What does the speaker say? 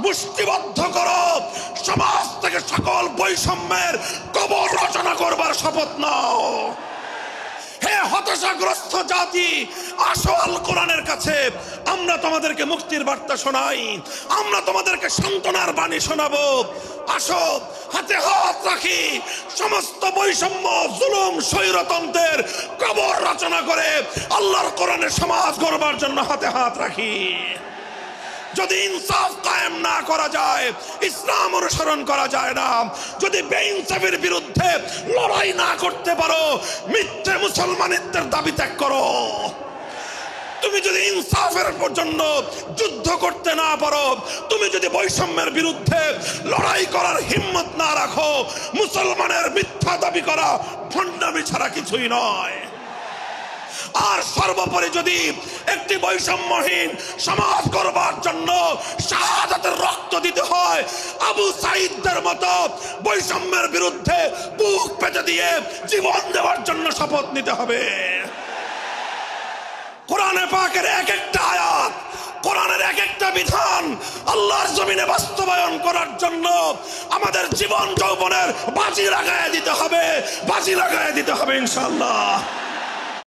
মুষ্টিবদ্ধ করো, সমাজ থেকে সকল বৈষম্যের কবর রচনা করবার শপথ নাও। হে হতাশাগ্রস্ত জাতি, আসো আল কোরআনের কাছে, আমরা তোমাদেরকে মুক্তির বার্তা শোনাই, আমরা তোমাদেরকে সান্ত্বনার বাণী শোনাবো। আসো হাতে হাত রাখি, সমস্ত বৈষম্য, জুলুম, স্বৈরতন্ত্রের কবর রচনা করে আল্লাহর কোরআনের সমাজ গড়বার জন্য হাতে হাত রাখি। যদি ইনসাফ কায়েম না করা যায়, ইসলাম অনুসরণ করা যায় না, যদি বেইনসাফের বিরুদ্ধে লড়াই না করতে পারো, মিথ্যে মুসলমানিত্বের দাবি ত্যাগ করো। তুমি যদি ইনসাফের জন্য যুদ্ধ করতে না পারো, তুমি যদি বৈষম্যের বিরুদ্ধে লড়াই করার হিম্মত না রাখো, মুসলমানের মিথ্যা দাবি করা ভণ্ডামি ছাড়া কিছুই নয়। আর সর্বোপরি যদি একটি বৈষম্যহীন সমাজ গড়বার জন্য শাহাদাতের রক্ত দিতে হয়, আবু সাঈদদের মতো বৈষম্যের বিরুদ্ধে বুক পেতে দিয়ে জীবন দেওয়ার জন্য শপথ নিতে হবে। কোরআনে পাকের এক একটা আয়াত, কোরআনের এক একটা বিধান আল্লাহর জমিনে বাস্তবায়ন করার জন্য আমাদের জীবন যৌবনের বাজি লাগায় দিতে হবে, বাজি লাগায় দিতে হবে ইনশাআল্লাহ।